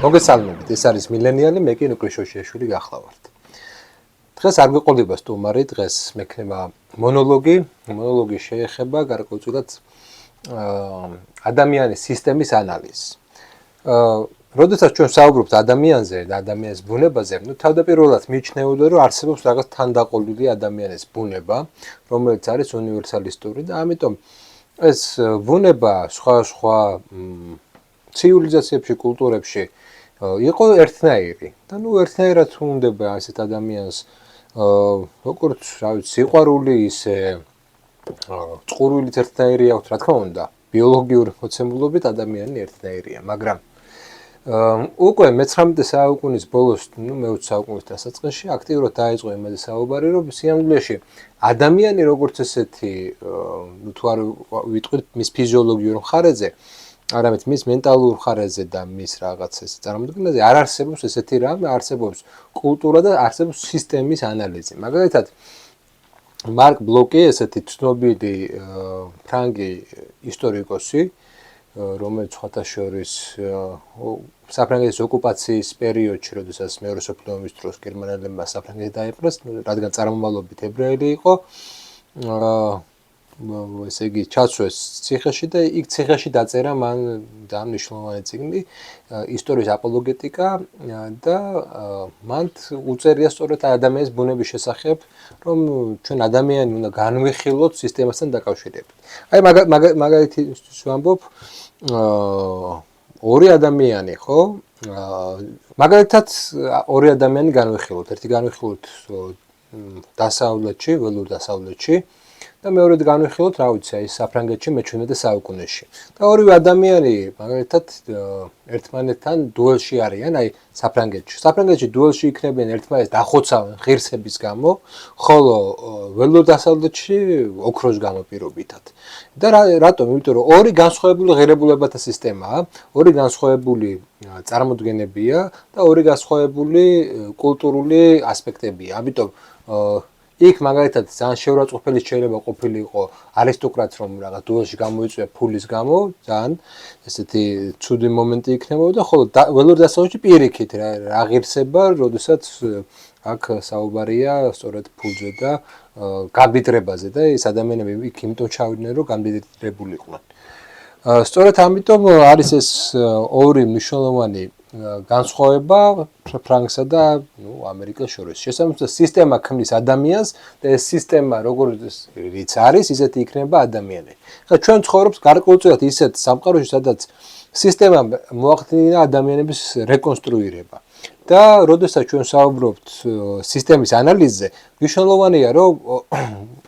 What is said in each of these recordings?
მოგესალმებით, ეს არის მილენიალი, მე კი ნუკლი შოშიაშვილი გახლავართ. დღეს არ გვეყოლება სტუმარი, დღეს მექნება მონოლოგი. მონოლოგი შეეხება გარკვეულწილად ადამიანის სისტემის ანალიზს. როდესაც ჩვენ საუბრობთ ადამიანზე და ადამიანის ბუნებაზე, თავდაპირველად მიიჩნეოდა, რომ არსებობს რაღაც თანდაყოლილი ადამიანის ბუნება, რომელიც არის უნივერსალისტური და ამიტომ ეს ბუნება სხვა ცივილიზაციებში, კულტურებში იყო ერთნაირი და ერთნაირად უნდება ასეთ ადამიანს როგორც სიყვარული ისე წყურვილით ერთნაირი აქვს, რა თქმა უნდა, ბიოლოგიური მოცემულობით ადამიანი ერთნაირია, მაგრამ უკვე მე-19 საუკუნის ბოლოს, მე-20 საუკუნის დასაწყისში აქტიურად დაიწყო იმაზე საუბარი, რომ სიამოვნებაში ადამიანი როგორც ესეთი, თუ არ ვიტყვით მის ფიზიოლოგიურ მხარეზე, არამედ მის მენტალურ მხარეზე და მის რაღაც ეს წარმოდგენაზე არ არსებობს ესეთი რამე, არსებობს კულტურა და არსებობს სისტემის ანალიზი. მაგალითად, მარკ ბლოკი, ესეთი ცნობილი ფრანგი ისტორიკოსი, რომელიც სხვათა შორის საფრანგეთის ოკუპაციის პერიოდში, როდესაც მეორე მსოფლიო ომის დროს გერმანელებმა საფრანგეთი დაიპყრეს, რადგან წარმომავლობით ებრაელი იყო, ესე იგი ჩაცვეს ციხეში და იქ ციხეში დაწერა მან ძალიან მნიშვნელოვანი წიგნი ისტორიის აპოლოგეტიკა და მან უწერია სწორედ ადამიანის ბუნების შესახებ, რომ ჩვენ ადამიანი უნდა განვიხილოთ სისტემასთან დაკავშირებით. აი მაგალითისთვის ვამბობ, ორი ადამიანი, ხო? მაგალითად ორი ადამიანი განვიხილოთ, ერთი განვიხილოთ დასავლეთში, ველურ დასავლეთში და მეორე განვიხილოთ, რა ვიცი, აი საფრანგეთში მე-17 საუკუნეში. და ორივე ადამიანი მაგალითად ერთმანეთთან დუელში არიან, აი საფრანგეთში. საფრანგეთში დუელში იქნებიან ერთმანეთს დახოცავენ ღირსების გამო, ხოლო ველურ დასავლეთში ოქროს გამო პირობითად. და რატომ? იმიტომ რომ ორი განსხვავებული ღირებულებათა სისტემაა, ორი განსხვავებული წარმოდგენებია და ორი განსხვავებული კულტურული ასპექტებია. ამიტომ იქ მაგალითად ძალიან შეურაცხყოფელი შეიძლება ყოფილიყო არისტოკრატს, რომ რაღაც დუელში გამოიწვია ფულის გამო, ძალიან ესეთი ცუდი მომენტი იქნებოდა, ხოლო ველურ დასავლეთში პირიქით რა ღირსება, როდესაც აქ საუბარია სწორედ ფულზე და გამდიდრებაზე და ეს ადამიანები იქ იმიტომ ჩავიდნენ, რომ გამდიდრებულიყვნენ. სწორედ ამიტომ არის ეს ორი მნიშვნელოვანი განსხვავება ფრანგსა და ამერიკას შორის. შესაბამისად, სისტემა ქმნის ადამიანს და ეს სისტემა როგორიც არის, ისეთი იქნება ადამიანი. ხა ჩვენ ცხოვრობთ გარკვეულწილად ისეთ სამყაროში, სადაც სისტემამ მოახდინა ადამიანების რეკონსტრუირება. და როდესაც ჩვენ საუბრობთ სისტემის ანალიზზე, მნიშვნელოვანია, რომ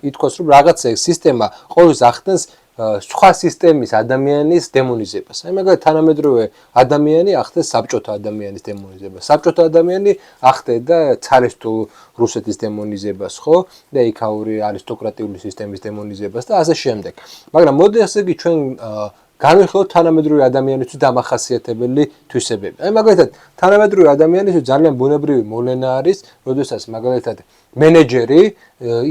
ითქვას, რომ რაღაცა სისტემა ყოველთვის ახდენს სხვა სისტემის ადამიანის დემონიზებას. აი მაგალითად თანამედროვე ადამიანი ახდენს საბჭოთა ადამიანის დემონიზებას. საბჭოთა ადამიანი ახდენდა ცარისტულ რუსეთის დემონიზებას, ხო? და იქაური არისტოკრატიული სისტემის დემონიზებას და ასე შემდეგ. მაგრამ მოდი ასე იგი ჩვენ განვიხილოთ თანამედროვე ადამიანისთვის დამახასიათებელი თვისებები. აი მაგალითად თანამედროვე ადამიანისთვის ძალიან ბუნებრივი მოვლენა არის, როდესაც მაგალითად მენეჯერი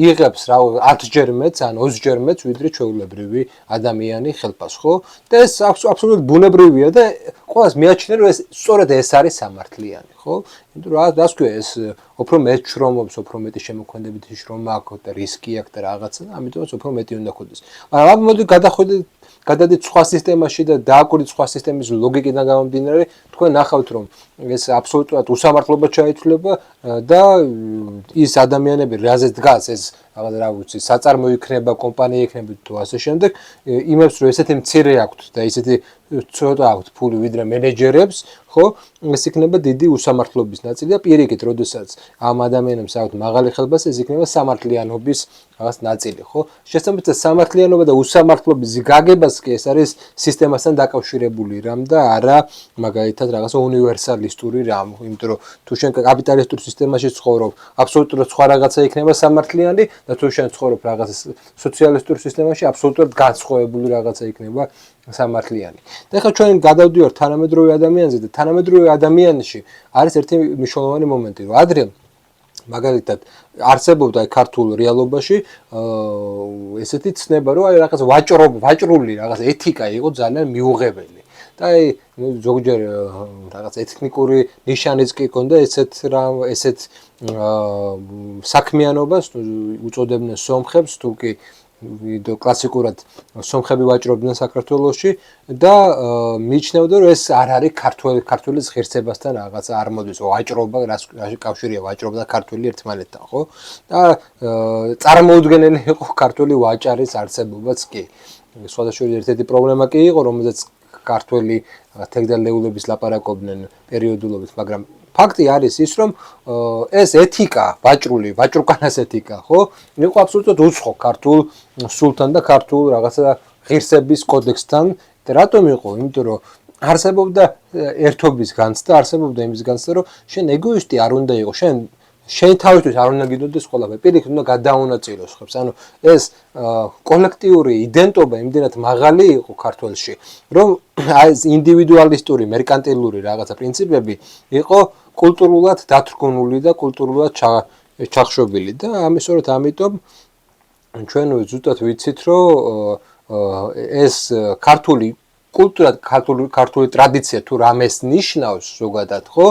იღებს 10-ჯერ მეც ან 20-ჯერ მეც ვიდრე ჩვეულებრივი ადამიანი ხელფას, ხო? და ეს აბსოლუტურად ბუნებრივია და ყველას მიაჩნია, რომ ეს სწორედ ეს არის სამართლიანი, ხო? იმიტომ რომ რას ქვია ეს უფრო მეტ შრომობს, უფრო მეტი შემოქმედებითი შრომა აქვს და რისკი აქვს და რაღაცა და ამიტომაც უფრო მეტი უნდა ქონდეს. მაგრამ მოდი გადადით სხვა სისტემაში და დააკვირდით სხვა სისტემის ლოგიკიდან გამომდინარე, თქვენ ნახავთ, რომ ეს აბსოლუტურად უსამართლობა ჩაითვლება და ის ადამიანები, რაზეც დგას ეს რაღაც რა ვიცი, საწარმო იქნება, კომპანია იქნება თუ ასე შემდეგ, იმებს რომ ესეთი მცირე აქვთ და ესეთი ცოტა აქვთ ფული ვიდრე მენეჯერებს, ხო? ეს იქნება დიდი უსამართლობის ნაწილი და პირიქით, როდესაც ამ ადამიანებს აქვთ მაღალი ხელფასი, ეს იქნება სამართლიანობის რაღაც ნაწილი, ხო? შესაბამისად, სამართლიანობა და უსამართლობის გაგებას კი ეს არის სისტემასთან დაკავშირებული რამ და არა მაგალითად რაღაცა უნივერსალისტური რამ, იმიტომ რომ თუ შენ კაპიტალისტურ სისტემაში ცხოვრობ, აბსოლუტურად სხვა რაღაცა იქნება სამართლიანი და თუ შენ ცხოვრობ რაღაცა სოციალისტურ სისტემაში, აბსოლუტურად განსხვავებული რაღაცა იქნება სამართლიანი. და ახლა ჩვენ გადავდივართ თანამედროვე ადამიანზე და თანამედროვე ადამიანში არის ერთი მნიშვნელოვანი მომენტი, რომ ადრე მაგალითად არსებობდა ქართულ რეალობაში ესეთი ცნება, რომ აი რაღაც ვაჭრული რაღაც ეთიკა იყო ძალიან მიუღებელი. და აი ზოგჯერ რაღაც ეთნიკური ნიშანიც კი ქონდა ესეთ საქმიანობას უწოდებდნენ სომხებს თუ კი კლასიკურად სომხები ვაჭრობდნენ საქართველოში და მიიჩნევდა რომ ეს არ არის ქართველის ღირსებასთან რაღაც არ მოდის ვაჭრობა რაში კავშირია ვაჭრობა და ქართველი ერთმანეთთან ხო და წარმოუდგენელი იყო ქართული ვაჭარის არსებობაც კი სხვადასხვა ერთ-ერთი პრობლემა კი იყო რომელზეც ქართველი თეგდალეულების ლაპარაკობდნენ პერიოდულობით მაგრამ ფაქტი არის ის რომ ეს ეთიკა ვაჭრუკანას ეთიკა ხო იყო აბსოლუტურად უცხო ქართულ სულთან და ქართულ რაღაცა ღირსების კოდექსთან რატომ იყო იმიტომ რომ არსებობდა ერთობის განცდა არსებობდა იმის განცდა რომ შენ ეგოისტი არ უნდა იყო შენ თავისთვის არ უნდა გიდოდეს ყველაფერი პირიქით უნდა გადაუნაწილოს ხებს ანუ ეს კოლექტიური იდენტობა იმდენად მაღალი იყო ქართულში რომ აი ეს ინდივიდუალისტური მერკანტილური რაღაცა პრინციპები იყო კულტურულად დათრგუნული და კულტურულად ჩახშობილი და ამიტომ ჩვენ ზუსტად ვიცით რომ ეს ქართული კულტურა ქართული ტრადიცია თუ რამეს ნიშნავს ზოგადად ხო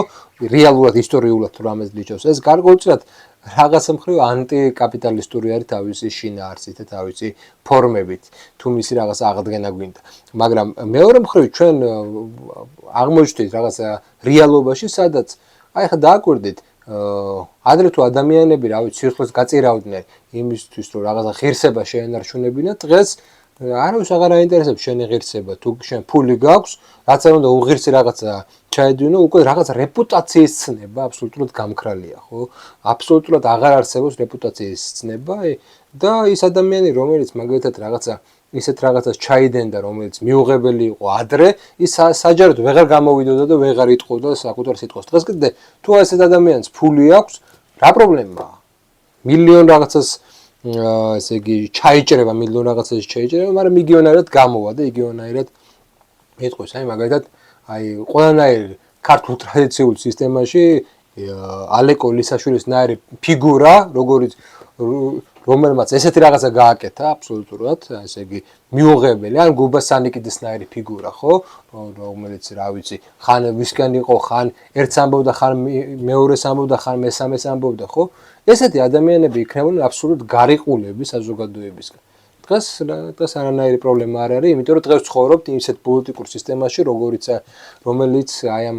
რეალურად ისტორიულად თუ რამეს ნიშნავს ეს გარკვეულწილად რაღაცა მხრივ ანტიკაპიტალისტური არის თავისი შინაარსით და თავისი ფორმებით თუ მისი რაღაც აღდგენა გვინდა მაგრამ მეორე მხრივ ჩვენ აღმოჩნდით რაღაცა რეალობაში სადაც აი ხა დააკვირდით ადრე თუ ადამიანები სიახლეს გაწირავდნენ იმისთვის რომ რაღაცა ღირსება შეენარჩუნებინათ დღეს არავის აღარ აინტერესებს შენი ღირსება თუ შენ ფული გაქვს რაც არ უნდა უღირსი რაღაცა ჩაედვინო უკვე რაღაც რეპუტაციის ცნება აბსოლუტურად გამქრალია ხო აბსოლუტურად აღარ არსებობს რეპუტაციის ცნება და ის ადამიანი რომელიც მაგალითად რაღაცა ისეთ რაღაცას ჩაიდენდა რომელიც მიუღებელი იყო ადრე ის საჯაროდ ვეღარ გამოვიდოდა და ვეღარ იტყოდა საკუთარ სიტყვას დღეს კიდე თუ ესეთ ადამიანს ფული აქვს რა პრობლემაა მილიონ რაღაცას ესე იგი ჩაიჭრება მილიონ რაღაცას ჩაიჭრება მაგრამ იგივენაირად გამოვა და იგივენაირად იტყვის აი მაგალითად აი ყველანაირ ქართულ ტრადიციულ სისტემაში ალეკო ლისაშვილის ნაირი ფიგურა რომელმაც ესეთი რაღაცა გააკეთა აბსოლუტურად ესე იგი მიუღებელი ან გუბა სანიკიძის ნაირი ფიგურა ხო რომელიც რა ვიცი ხან ვისკენ იყო ხან ერთს ამბობდა ხან მეორეს ამბობდა ხან მესამეს ამბობდა ხო ესეთი ადამიანები იქნებოდნენ აბსოლუტ გარიყულები საზოგადოებისგან დღეს არანაირი პრობლემა არ არის იმიტომ რომ დღეს ცხოვრობთ ისეთ პოლიტიკურ სისტემაში რომელიც აი ამ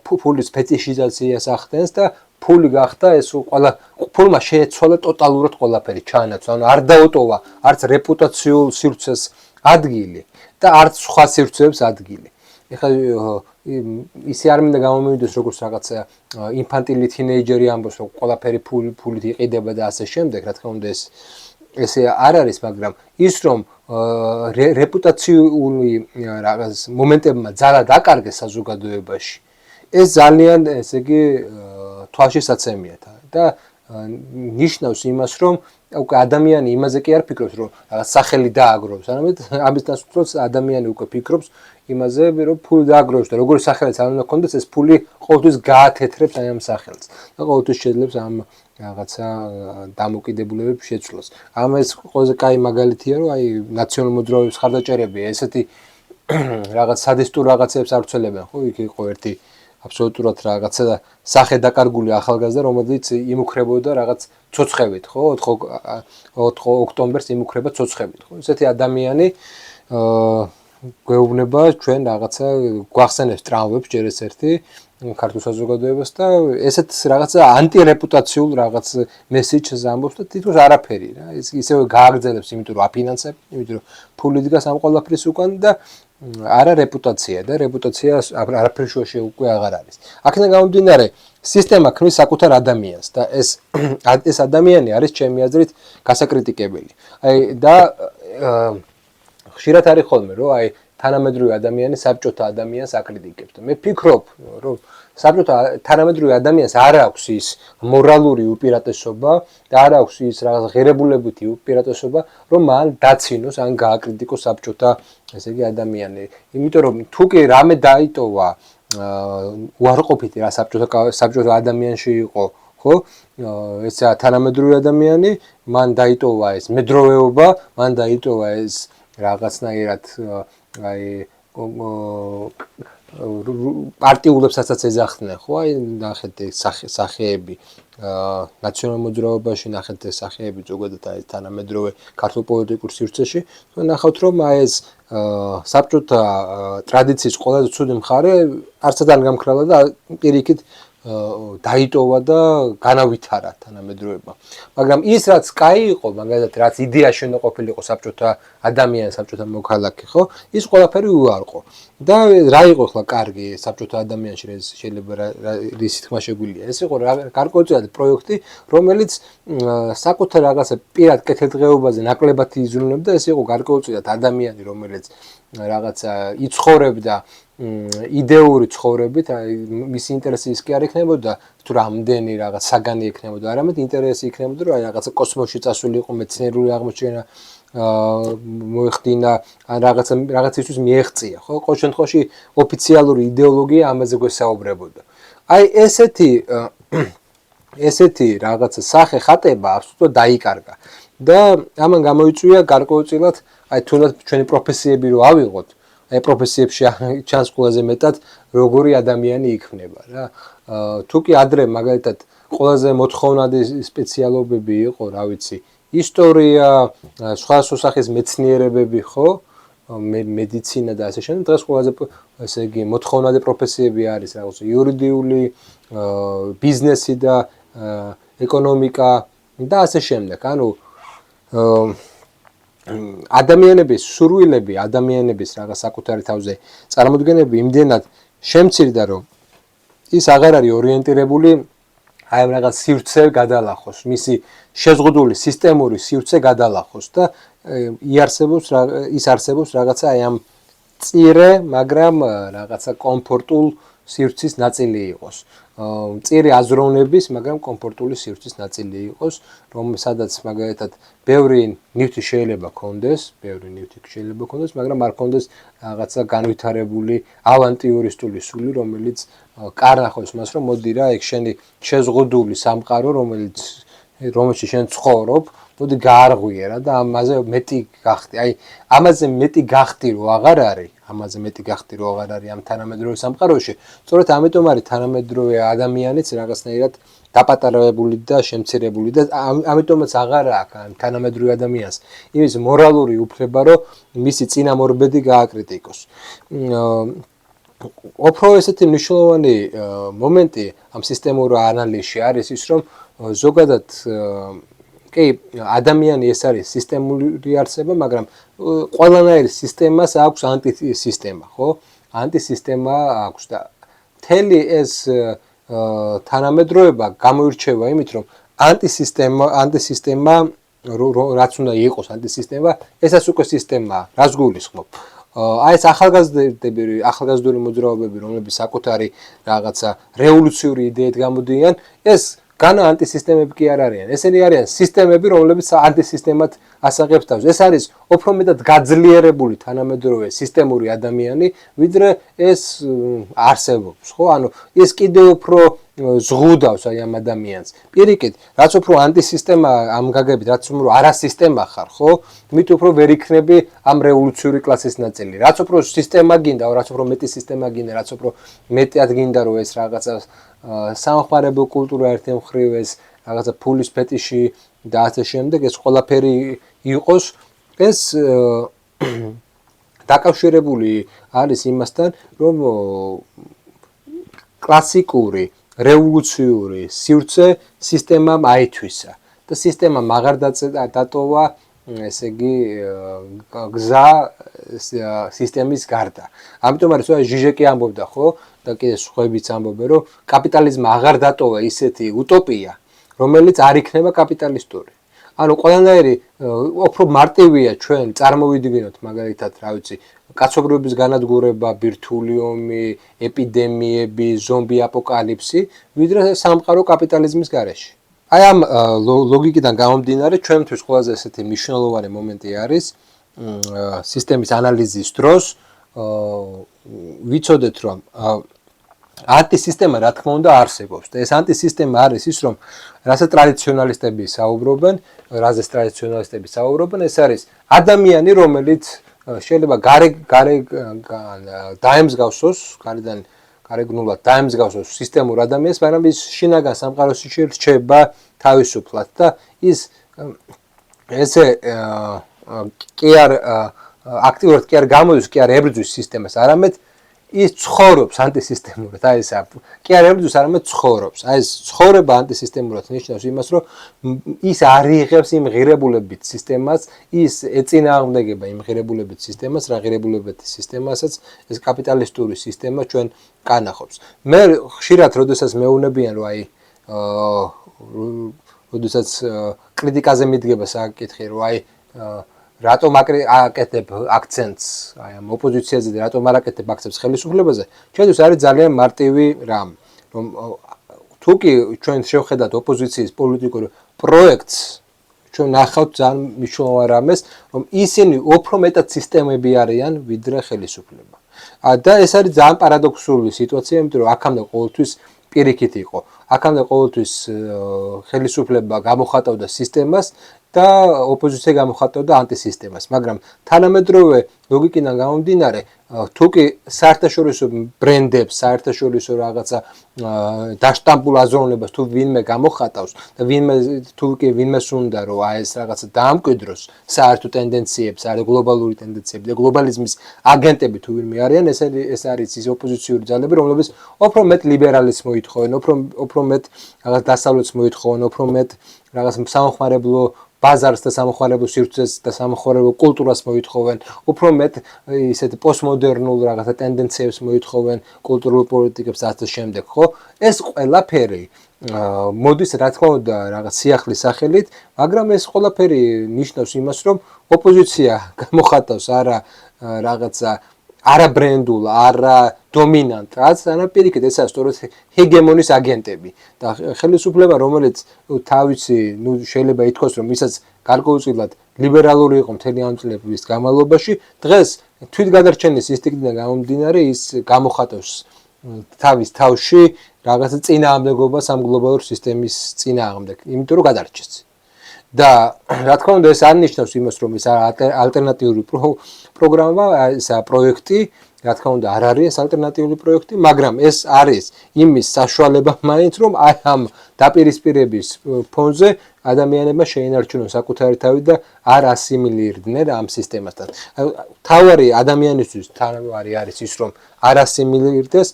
ფულის ფეტიშიზაციას ახდენს და ფული გახდა ეს ყველა ფულმა შეეცვალა ტოტალურად ყველაფერი ჩაანაცვლა ანუ არ დაუტოვა არც რეპუტაციულ სივრცეს ადგილი და არც სხვა სივრცეებს ადგილი ეხლა ისე არ მინდა გამომივიდეს როგორც რაღაცა ინფანტილი თინეიჯერი ამბობს რომ ყველაფერი ფულით იყიდება და ასე შემდეგ რა თქმა უნდა ესე არ არის მაგრამ ის რომ რეპუტაციული რაღაც მომენტებმა ძალა დაკარგეს საზოგადოებაში ეს ძალიან ესე იგი თვალშისაცემია და ნიშნავს იმას რომ უკვე ადამიანი იმაზე კი არ ფიქრობს რომ რაღაც სახელი დააგროვოს არამედ ამის დასაწყისად ადამიანი უკვე ფიქრობს იმაზე რომ ფული დააგროვოს და როგორი სახელიც არ უნდა ქონდეს ეს ფული ყოველთვის გაათეთრებს აი ამ სახელს და ყოველთვის შეძლებს ამ რაღაცა დამოკიდებულებებს შეცვლას. ამას ყველაზე კაი მაგალითია რომ აი ნაციონალურ მოძრაობის ხარდაჭერები ესეთი რაღაც სადისტურ რაღაცებს არ ცვლილებენ ხო იქ იყო ერთი აბსოლუტურად რაღაცა სახე დაკარგული ახალგაზრდა რომელიც იმუქრებოდა რაღაც ცოცხებით ხო 4 ოქტომბერს იმუქრება ცოცხებით ხო ესეთი ადამიანი გვეუბნება ჩვენ რაღაცა გვახსენებს ტრამვებს ჯერ ეს ერთი ქართულ საზოგადოებას და ესეთ რაღაცა ანტირეპუტაციულ რაღაც მესიჯს ამბობს და თითქოს არაფერი რა ეს ისევ გააგრძელებს იმიტომ რომ აფინანსებ იმიტომ რომ ფული დგას ამ ყველაფრის უკან და არა რეპუტაცია და რეპუტაცია არაფრის შუაში უკვე აღარ არის აქედან გამომდინარე სისტემა ქმნის საკუთარ ადამიანს და ეს ადამიანი არის ჩემი აზრით გასაკრიტიკებელი აი და ხშირად არის ხოლმე რომ აი თანამედროვე ადამიანი საბჭოთა ადამიანს აკრიტიკებს და მე ფიქრობ რომ საბჭოთა თანამედროვე ადამიანს არ აქვს ის მორალური უპირატესობა და არ აქვს ის რაღაც ღირებულებითი უპირატესობა რომ მან დაცინოს ან გააკრიტიკოს საბჭოთა ესე იგი ადამიანი იმიტომ რომ თუ კი რამე დაიტოვა უარყოფითი რა საბჭოთა ადამიანში იყო ხო ეს თანამედროვე ადამიანი მან დაიტოვა ეს მედროვეობა მან დაიტოვა ეს რაღაცნაირად აი პარტიულებსაც ეძახდნენ, ხო? აი ნახეთ სახეები ნაციონალურ მოძრაობაში, ნახეთ სახეები ზოგადად აი თანამედროვე ქართულ პოლიტიკურ სივრცეში. ნახავთ რომ აი ეს საბჭოთა ტრადიციის ყველაზე ცუდი მხარე არცად არ გამქრალა და პირიქით დაიტოვა და განავითარა თანამედროვეობა. მაგრამ ის რაც კაი იყო, მაგალითად რაც იდეაში უნდა ყოფილიყო საბჭოთა ადამიანი, საბჭოთა მოქალაქე, ხო? ის ყველაფერი უარყო. და რა იყო ახლა კარგი საბჭოთა ადამიანში შეიძლება რის თქმა შეგვიძლია. ეს იყო გარკვეულწილად პროექტი, რომელიც საკუთარ რაღაცა პირად კეთილდღეობაზე ნაკლებად იზრუნებდა, ეს იყო გარკვეულწილად ადამიანი, რომელიც რაღაცა იცხოვრებდა იდეური ცხოვრებით, მისი ინტერესი ის კი არ იქნებოდა თუ რამდენი რაღაც საგანი იქნებოდა, არამედ ინტერესი იქნებოდა რომ რაღაცა კოსმოსში წასული იყო მეცნიერული აღმოჩენა მოეხდინა, ან რაღაცისთვის მიეღწია, ხო? ყოველ შემთხვევაში ოფიციალური იდეოლოგია ამაზე გვესაუბრებოდა. აი ესეთი რაღაცა სახე ხატება აბსოლუტურად დაიკარგა და ამან გამოიწვია გარკვეულწილად აი თუნდაც ჩვენი პროფესიები რო ავიღოთ, აი პროფესიებში ჩანს ყველაზე მეტად როგორი ადამიანი იქნება რა. თუ კი ადრე მაგალითად ყველაზე მოთხოვნადი სპეციალობები იყო, რა ვიცი, ისტორია, სხვადასხვა სახის მეცნიერებები, ხო? მედიცინა და ასე შემდეგ. დღეს ყველაზე ესე იგი მოთხოვნადი პროფესიები არის რაღაც იურიდიული, ბიზნესი და ეკონომიკა და ასე შემდეგ. ანუ ადამიანების სურვილები, ადამიანების რაღაც საკუთარი თავზე წარმოდგენები იმდენად შემცირდა, რომ ის აღარ არის ორიენტირებული აი ამ რაღაც სივრცე გადალახოს, მისი შეზღუდული სისტემური სივრცე გადალახოს და ის არსებობს რაღაცა აი ამ წირე, მაგრამ რაღაცა კომფორტულ სივრცის ნაწილი იყოს. წირი აზროვნების, მაგრამ კომფორტული სივრცის ნაწილი იყოს, სადაც მაგალითად ბევრი ნივთი შეიძლება კონდეს, მაგრამ არ კონდეს რაღაცა განვითარებული ავანტიურისტული სული, რომელიც კარნახობს მას, რომ მოდი რა, ეგ შენი შეზღუდული სამყარო, რომელშიც შენ ცხოვრობ, მოდი გაარღვიე რა და ამაზე მეტი გახდი. აი, ამაზე მეტი გახდი რო აღარ არის, ამ თანამედროვე სამყაროში, სწორედ ამიტომ არის თანამედროვე ადამიანიც რაღაცნაირად დაპატარავებული და შემცირებული და ამიტომაც აღარ აქვს ამ თანამედროვე ადამიანს იმის მორალური უფლება, რომ მისი წინამორბედი გააკრიტიკოს. უფრო ესეთი მნიშვნელოვანი მომენტი ამ სისტემურ ანალიზში არის ის, რომ ზოგადად კი ადამიანი ეს არის სისტემური არსება, მაგრამ ყველანაირ სისტემას აქვს ანტისისტემა, ხო? ანტისისტემა აქვს და მთელი ეს თანამედროვეობა გამოირჩევა იმით, რომ ანტისისტემა რაც უნდა იყოს ანტისისტემა, ესაც უკვე სისტემაა, რაც გულისხმობ. აი ეს ახალგაზრდული მოძრაობები, რომლებიც საკუთარი რაღაცა რევოლუციური იდეით გამოდიან, ეს განა ანტისისტემები კი არ არიან. ესენი არიან სისტემები, რომლებიც ანტისისტემად ასაღებს თავს. ეს არის უფრო მეტად გაძლიერებული თანამედროვე სისტემური ადამიანი, ვიდრე ეს არსებობს, ხო? ანუ ეს კიდევ უფრო ზღუდავს აი ამ ადამიანს. პირიქით, რაც უფრო ანტისისტემა ამ გაგებით, რაც უფრო არასისტემა ხარ, ხო? მით უფრო ვერ იქნები ამ რევოლუციური კლასის ნაწილი. რაც უფრო სისტემა გინდა, რაც უფრო მეტი სისტემა გინდა, რაც უფრო მეტად გინდა რომ ეს რაღაცა სამხმარებლო კულტურა ერთი მხრივ ეს რაღაცა ფულის ფეტიში და ასე შემდეგ ეს ყველაფერი იყოს, ეს დაკავშირებული არის იმასთან, რომ კლასიკური რევოლუციური სივრცე სისტემამ აითვისა და სისტემამ აღარ დატოვა ესე იგი გზა სისტემის გარდა. ამიტომ არის ჟიჟეკი ამბობდა, ხო? და კიდე სხვაებიც ამბობენ, რომ კაპიტალიზმმა აღარ დატოვა ისეთი утоპია, რომელიც არ იქნება კაპიტალისტური. ანუ ყველანაირი უფრო მარტივია ჩვენ წარმოვიდგინოთ მაგალითად, რა ვიცი, კაცობრიობის განადგურება, ბირთვული ომი, ეპიდემიები, ზომბი აპოკალიფსი, ვიდრე სამყარო კაპიტალიზმის გარეშე. აი ამ ლოგიკიდან გამომდინარე, ჩვენთვის ყველაზე ესეთი მნიშვნელოვანი მომენტი არის სისტემის ანალიზის დროს ვიცოდეთ, რომ ანტისისტემა რა თქმა უნდა არსებობს და ეს ანტისისტემა არის ის, რომ რასაც ტრადიციონალისტები საუბრობენ, ეს არის ადამიანი, რომელიც შეიძლება დაემსგავსოს, გარედან გარეგნულად დაემსგავსოს სისტემურ ადამიანს, მაგრამ ის შინაგან სამყაროში რჩება თავისუფლად და ის ესე კი არ აქტიურად კი არ გამოდის, კი არ ებრძვის სისტემას, არამედ ის ცხოვრობს ანტისისტემურად, აი ეს კი არ ებრძვის, არამედ ცხოვრობს. აი ეს ცხოვრება ანტისისტემურად ნიშნავს იმას, რომ ის არ იღებს იმ ღირებულებით სისტემას, ის ეწინააღმდეგება იმ ღირებულებით სისტემას, რა ღირებულებით სისტემასაც ეს კაპიტალისტური სისტემა ჩვენ კანახობს. მე ხშირად როდესაც მეუბნებიან, რომ აი როდესაც კრიტიკაზე მიდგება საკითხი, რომ აი რატომ აკეთებ აქცენტს აი ამ ოპოზიციაზე და რატომ არ აკეთებ აქცენტს ხელისუფლებაზე? ჩვენთვის არის ძალიან მარტივი რამ, რომ თუ კი ჩვენ შევხედათ ოპოზიციის პოლიტიკურ პროექტს, ჩვენ ნახავთ ძალიან მნიშვნელოვან რამეს, რომ ისინი უფრო მეტად სისტემები არიან, ვიდრე ხელისუფლება. და ეს არის ძალიან პარადოქსული სიტუაცია, იმიტომ რომ აქამდე ყოველთვის პირიქით იყო. აქამდე ყოველთვის ხელისუფლება გამოხატავდა სისტემას და ოპოზიცია გამოხატავდა ანტისისტემას, მაგრამ თანამედროვე ლოგიკიდან გამომდინარე, თუ კი საერთაშორისო ბრენდებს, საერთაშორისო რაღაცა დაშტამპულ აზროვნებას თუ ვინმე გამოხატავს და თუ კი ვინმეს უნდა რომ აი ეს რაღაცა დაამკვიდროს საერთო ტენდენციებს, არის გლობალური ტენდენციები და გლობალიზმის აგენტები თუ ვინმე არიან, ეს არის ის ოპოზიციური ძალები, რომლებიც უფრო მეტ ლიბერალიზმს მოითხოვენ, უფრო მეტ რაღაც დასავლეთს მოითხოვენ, უფრო მეტ რაღაც სამხმარებლო ბაზარს და სამხმარებლო სივრცეს და სამხმარებლო კულტურას მოითხოვენ, უფრო მეტ ისეთ პოსტმოდერნულ რაღაცა ტენდენციებს მოითხოვენ, კულტურულ პოლიტიკებს და ასე შემდეგ, ხო? ეს ყველაფერი მოდის რა თქმა უნდა რაღაც სიახლის სახელით, მაგრამ ეს ყველაფერი ნიშნავს იმას, რომ ოპოზიცია გამოხატავს არა რაღაცა არა ბრენდულ, არა დომინანტად, არამედ პირიქით ესაა სწორედ ჰეგემონის აგენტები და ხელისუფლება, რომელიც თავისი, შეიძლება ითქვას, რომ ისაც გარკვეულწილად ლიბერალური იყო მთელი ამ წლების განმავლობაში, დღეს თვითგადარჩენის ინსტინქტიდან გამომდინარე ის გამოხატავს თავის თავში რაღაცა წინააღმდეგობას ამ გლობალურ სისტემის წინააღმდეგ, იმიტომ რომ გადარჩეს. და რა თქმა უნდა ეს არ ნიშნავს იმას, რომ ეს ალტერნატიული პროგრამა, ეს პროექტი, რა თქმა უნდა არ არის ეს ალტერნატიული პროექტი, მაგრამ ეს არის იმის საშუალება მაინც, რომ აი ამ დაპირისპირების ფონზე ადამიანებმა შეინარჩუნონ საკუთარი თავი და არ ასიმილირდნენ ამ სისტემასთან. თავარი ადამიანისთვის თავარი არის ის, რომ არ ასიმილირდეს,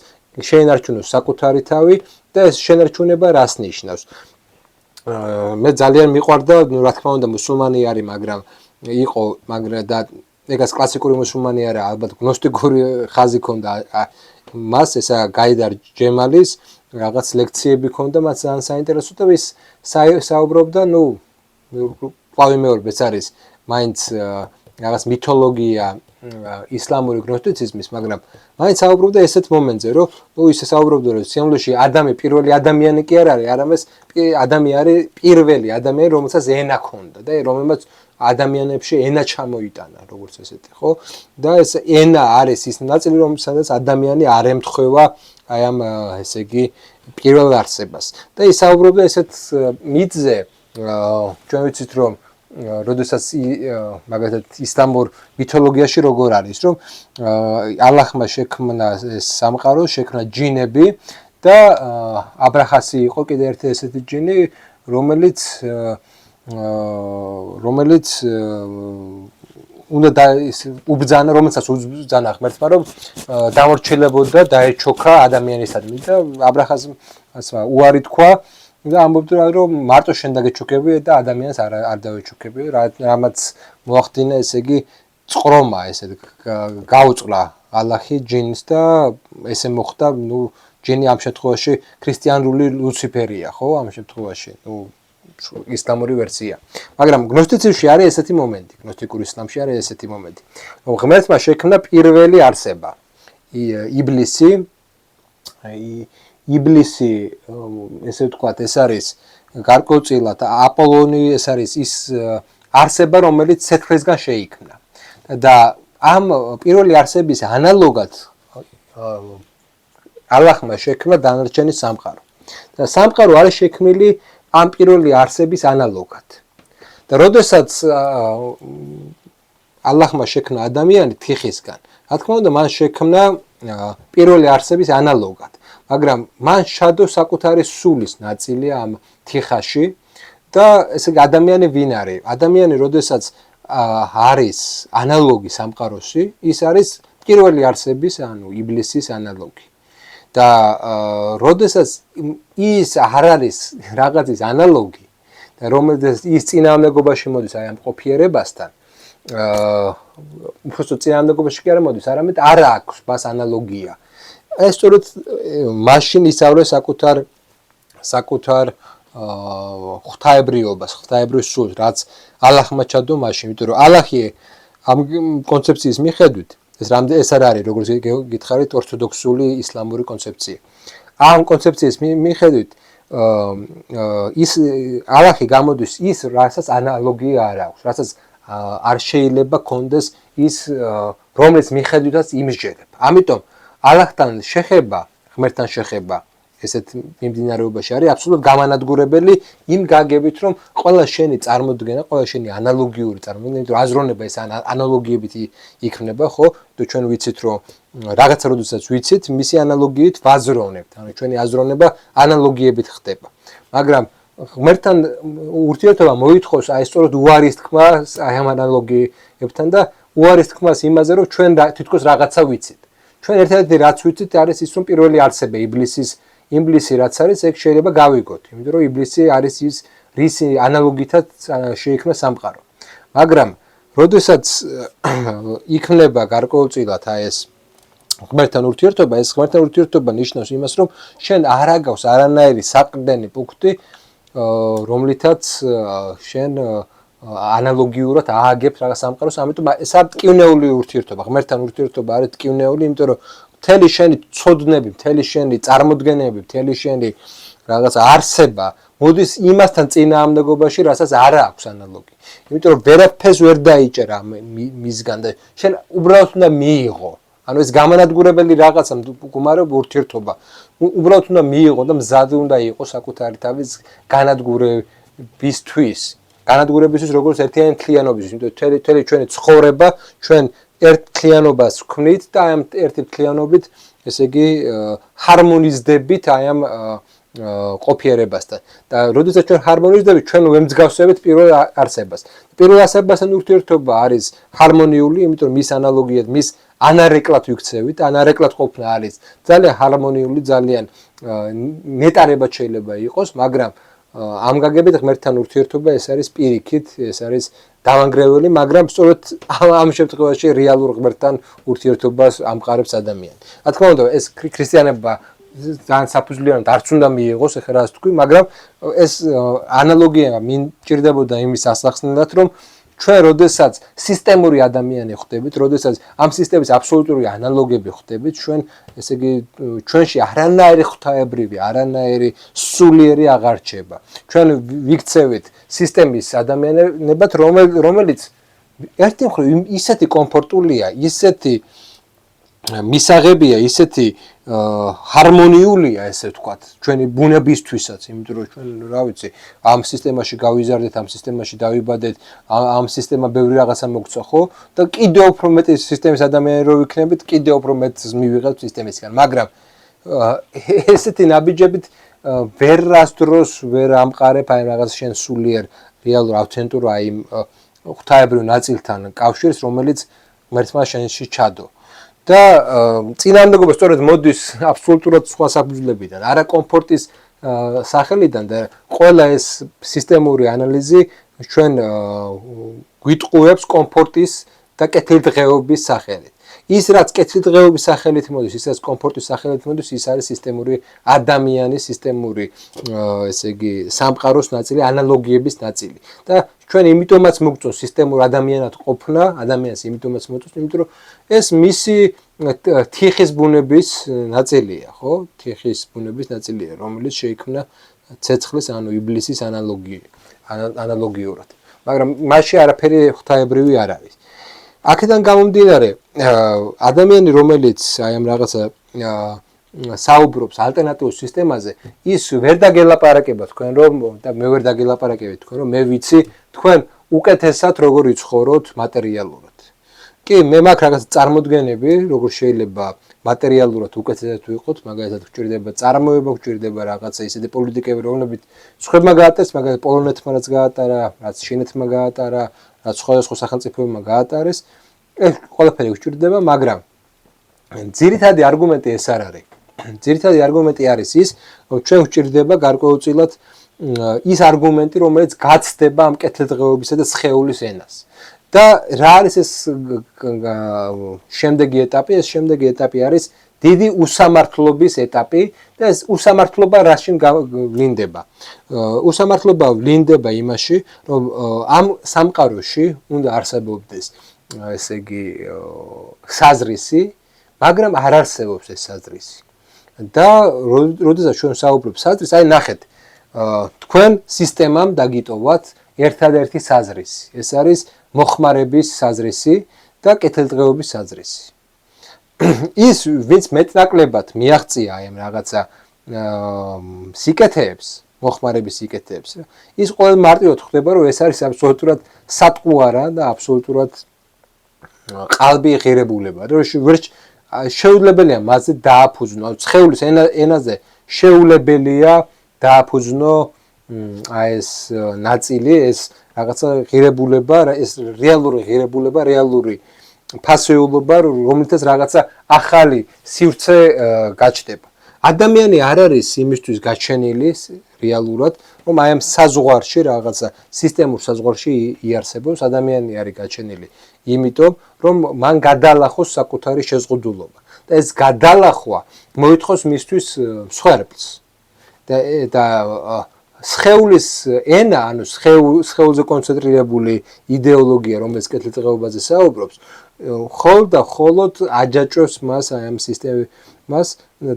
შეინარჩუნოს საკუთარი თავი და ეს შენარჩუნება რას ნიშნავს? მე ძალიან მიყვარდა, რა თქმა უნდა, მუსულმანი არის, მაგრამ იყო, მაგრამ და ეგაც კლასიკური მუსულმანი არა, ალბათ გნოსტიკური ხაზი ქონდა მას, ესა გაიდარ ჯემალის რაღაც ლექციები ქონდა, მას ძალიან საინტერესო და ის საუბრობდა, პავი მეორბ ეს არის, მაინც რაღაც მითოლოგია ისლამური გნოსტიციზმის, მაგრამ მაინც საუბრობდა ესეთ მომენტზე, რომ ისე საუბრობდა, რომ სიამოვნებაში პირველი ადამიანი კი არ არის, არამედ ადამიანი არის პირველი ადამიანი, რომელსაც ენა ქონდა და რომელმაც ადამიანებში ენა ჩამოიტანა, როგორც ესეთი, ხო? და ეს ენა არის ის ნაწილი, რომელსაც ადამიანი არ ემთხვევა აი ამ ესე იგი პირველ არსებას. და ის საუბრობდა ესეთ მითზე, ჩვენ ვიცით, რომ როდესაც მაგალითად ისლამურ მითოლოგიაში როგორ არის, რომ ალლაჰმა შექმნა სამყარო, შექმნა ჯინები და აბრახასი იყო კიდე ერთი ესეთი ჯინი, რომელიც უნდა უბძანა, რომელსაც უბძანა ღმერთმა, რომ დამორჩილებოდა დაეჩოქა ადამიანისადმი და აბრახასმა უარი თქვა და ამბობდა, რომ მარტო შენ დაგეჩოქები და ადამიანს არ დავეჩოქები, რამაც მოახდინა, ესე იგი, წყრომა, ესე გაუწყლა ალლაჰი ჯინს და ესე მოხდა, ჯინი ამ შემთხვევაში ქრისტიანული ლუციფერია, ხო, ამ შემთხვევაში, ისლამური ვერსია. მაგრამ გნოსტიციზმში არის ესეთი მომენტი, გნოსტიკურ ისლამში არის ესეთი მომენტი, რომ ღმერთმა შექმნა პირველი არსება, იბლისი, ესე ვთქვათ, ეს არის გარკვეულწილად აპოლონი, ეს არის ის არსება, რომელიც ცეცხლისგან შეიქმნა. და ამ პირველი არსების ანალოგად ალლაჰმა შექმნა დანარჩენი სამყარო. და სამყარო არის შექმნილი ამ პირველი არსების ანალოგად. და როდესაც ალლაჰმა შექმნა ადამიანი თიხისგან. რა თქმა უნდა, მან შექმნა პირველი არსების ანალოგად, მაგრამ მან შადო საკუთარი სულის ნაწილი ამ თიხაში და ესე იგი ადამიანი ვინ არის? ადამიანი, როდესაც არის ანალოგი სამყაროში, ის არის პირველი არსების, ანუ იბლისის ანალოგი. და როდესაც ის არ არის რაღაცის ანალოგი და რომელზეც ის წინააღმდეგობაში მოდის აი ამ ყოფიერებასთან, უბრალოდ წინააღმდეგობაში კი არ მოდის, არამედ არ აქვს მას ანალოგია. ეს სწორედ მაშინ ისწავლეს საკუთარ ღვთაებრიობას, ღვთაებრივ სულს, რაც ალლაჰმა ჩადო მაშინ, იმიტომ რომ ალლაჰი ამ კონცეფციის მიხედვით ეს არ არის, როგორც გითხარით, ორთოდოქსული ისლამური კონცეფცია. ამ კონცეფციის მიხედვით ის ალლაჰი გამოდის ის, რასაც ანალოგია არ აქვს, რასაც არ შეიძლება კონდეს ის, რომელიც მიხედვითაც იმსჯელებ. ამიტომ ალლაჰთან შეხება, ღმერთთან შეხება ესეთ მიმდინარეობაში არის აბსოლუტურად გამანადგურებელი იმ გაგებით, რომ ყველა შენი წარმოდგენა, ყველა შენი ანალოგიური წარმოდგენა, იმიტომ რომ აზროვნება ეს ანალოგიებით იქნება, ხო? თუ ჩვენ ვიცით, რომ რაღაცა როდესაც ვიცით, მისი ანალოგიით ვაზროვნებთ. ანუ ჩვენი აზროვნება ანალოგიებით ხდება. მაგრამ ღმერთთან ურთიერთობა მოითხოვს აი სწორედ უარის თქმა აი ამ ანალოგიებთან და უარის თქმას იმაზე, რომ ჩვენ თითქოს რაღაცა ვიცით. ჩვენ ერთ-ერთი რაც ვიცით არის ის, რომ პირველი არსება იბლისი რაც არის, ეგ შეიძლება გავიგოთ, იმიტომ რომ იბლისი არის ის, რის ანალოგითაც შეიქმნა სამყარო. მაგრამ როდესაც იქნება გარკვეულწილად აი ეს ღმერთთან ურთიერთობა, ეს ღმერთთან ურთიერთობა ნიშნავს იმას, რომ შენ არ აგავს არანაირი საყრდენი პუნქტი, რომლითაც შენ ანალოგიურად ააგებ რაღაც სამყაროს, ამიტომ ეს არის ტკივნეული ურთიერთობა, ღმერთთან ურთიერთობა არის ტკივნეული, იმიტომ რომ მთელი შენი ცოდნები, მთელი შენი წარმოდგენები, მთელი შენი რაღაც არსება მოდის იმასთან წინააღმდეგობაში, რასაც არ აქვს ანალოგი. იმიტომ რომ ვერაფერს ვერ დაიჭერა მისგან და შენ უბრალოდ უნდა მიიღო. ანუ ეს გამანადგურებელი რაღაცა მდგომარეობა ურთიერთობა. უბრალოდ უნდა მიიღო და მზად უნდა იყოს საკუთარი თავის განადგურებისთვის. განადგურებისთვის როგორც ერთიანი თლიანობისთვის, იმიტომ რომ მთელი ჩვენი ცხოვრება ჩვენ ერთ თლიანობას ვქმნით და აი ამ ერთი თლიანობით, ესე იგი, ჰარმონიზდებით აი ამ ყოფიერებასთან. და როდესაც ჩვენ ჰარმონიზდებით, ჩვენ ვემსგავსებით პირველ არსებას. პირველ არსებასთან ურთიერთობა არის ჰარმონიული, იმიტომ რომ მის ანალოგიად, მის ანარეკლად ვიქცევით, ანარეკლად ყოფნა არის ძალიან ჰარმონიული, ძალიან ნეტარებად შეიძლება იყოს, მაგრამ ამ გაგებით ღმერთთან ურთიერთობა ეს არის პირიქით, ეს არის დავანგრეველი, მაგრამ სწორედ ამ შემთხვევაში რეალურ ღმერთთან ურთიერთობას ამყარებს ადამიანი. რა თქმა უნდა, ეს ქრისტიანობა ძალიან საფუძვლიანად არც უნდა მიიღოს, ეხლა რას თქვი, მაგრამ ეს ანალოგია მინჭირდებოდა იმის ასახსნელად, რომ ჩვენ როდესაც სისტემური ადამიანი ხდებით, როდესაც ამ სისტემის აბსოლუტური ანალოგები ხდებით, ჩვენ ესე იგი ჩვენში არანაირი ღვთაებრივი, არანაირი სულიერი აღარ რჩება. ჩვენ ვიქცევით სისტემის ადამიანებად, რომელიც ერთი მხრივ ისეთი კომფორტულია, ისეთი მისაღებია, ისეთი ჰარმონიულია, ესე ვთქვათ, ჩვენი ბუნებისთვისაც, იმიტომ რომ ჩვენ რა ვიცი, ამ სისტემაში გავიზარდეთ, ამ სისტემაში დავიბადეთ, ამ სისტემა ბევრი რაღაცა მოგცა, ხო? და კიდევ უფრო მეტი სისტემის ადამიანი რო ვიქნებით, კიდევ უფრო მეტს მივიღებთ სისტემისგან, მაგრამ ესეთი ნაბიჯებით ვერ რასდროს ვერ ამყარებ აი რაღაც შენ სულიერ რეალურ ავთენტურ აი ღვთაებრივ ნაწილთან კავშირს, რომელიც ღმერთმა შენში ჩადო. და წინააღმდეგობა სწორედ მოდის აბსოლუტურად სხვა საფუძვლებიდან, არა კომფორტის სახელიდან და ყველა ეს სისტემური ანალიზი ჩვენ გვიტყუებს კომფორტის და კეთილდღეობის სახელით. ის რაც კეთილდღეობის სახელით მოდის, ის რაც კომფორტის სახელით მოდის, ის არის სისტემური ადამიანის, სისტემური ესე იგი სამყაროს ნაწილი, ანალოგიების ნაწილი. და ჩვენ იმიტომაც მოგწონს სისტემურ ადამიანად ყოფნა, ადამიანს იმიტომაც მოწონს, იმიტომ რომ ეს მისი თიხის ბუნების ნაწილია, ხო? თიხის ბუნების ნაწილია, რომელიც შეიქმნა ცეცხლის, ანუ იბლისის ანალოგიურად. მაგრამ მასში არაფერი ღვთაებრივი არ არის. აქედან გამომდინარე, ადამიანი, რომელიც აი ამ რაღაცა საუბრობს ალტერნატიულ სისტემაზე, ის ვერ დაგელაპარაკება თქვენ რომ და მე ვერ დაგელაპარაკებით თქვენ რომ მე ვიცი თქვენ უკეთესად როგორ იცხოვროთ მატერიალურად. კი, მე მაქვს რაღაც წარმოდგენები, როგორ შეიძლება მატერიალურად უკეთესად ვიყოთ, მაგალითად გვჭირდება წარმოება, გვჭირდება რაღაცა ისეთი პოლიტიკები, რომლებიც სხვებმა გაატარეს, მაგალითად პოლონეთმა რაც გაატარა, რაც ჩინეთმა გაატარა, რაც სხვადასხვა სახელმწიფოებმა გაატარეს, ეს ყველაფერი გვჭირდება, მაგრამ ძირითადი არგუმენტი ეს არ არის. ძირითადი არგუმენტი არის ის, რომ ჩვენ გვჭირდება გარკვეულწილად ის არგუმენტი, რომელიც გაცდება ამ კეთილდღეობისა და სხეულის ენას. და რა არის ეს შემდეგი ეტაპი? ეს შემდეგი ეტაპი არის დიდი უსამართლობის ეტაპი და ეს უსამართლობა რაშინ ვლინდება? უსამართლობა ვლინდება იმაში, რომ ამ სამყაროში უნდა არსებობდეს, ესე იგი, საზრისი, მაგრამ არ არსებობს ეს საზრისი. და როდესაც ჩვენ საუბრობთ საზრისს, აი ნახეთ, თქვენ სისტემამ დაგიტოვათ ერთადერთი საზრისი. ეს არის მოხმარების საზრისი და კეთილდღეობის საზრისი. ის ვინც მეტნაკლებად მიაღწია აი ამ რაღაცა სიკეთეებს, მოხმარების სიკეთეებს, ის ყოველ მარტივად ხვდება, რომ ეს არის აბსოლუტურად სატყუარა და აბსოლუტურად ყალბი ღირებულება. რომ შეუძლებელია მასზე დააფუძნო, სხეულის ენაზე შეუძლებელია დააფუძნო აი ეს ნაწილი, ეს რაღაცა ღირებულება, ეს რეალური ღირებულება, რეალური ფასეულობა, რომელთაც რაღაცა ახალი სივრცე გაჩნდება. ადამიანი არ არის იმისთვის გაჩენილი რეალურად, რომ აი ამ საზღვარში რაღაცა სისტემურ საზღვარში იარსებობს, ადამიანი არის გაჩენილი იმიტომ, რომ მან გადაალახოს საკუთარი შეზღუდულობა. და ეს გადალახვა მოითხოვს მისთვის მსხვერპლს. და სხეულის ენა, ანუ სხეულზე კონცენტრირებული იდეოლოგია, რომელიც კეთილდღეობაზე საუბრობს, მხოლოდ აჯაჭვებს მას აი ამ სისტემას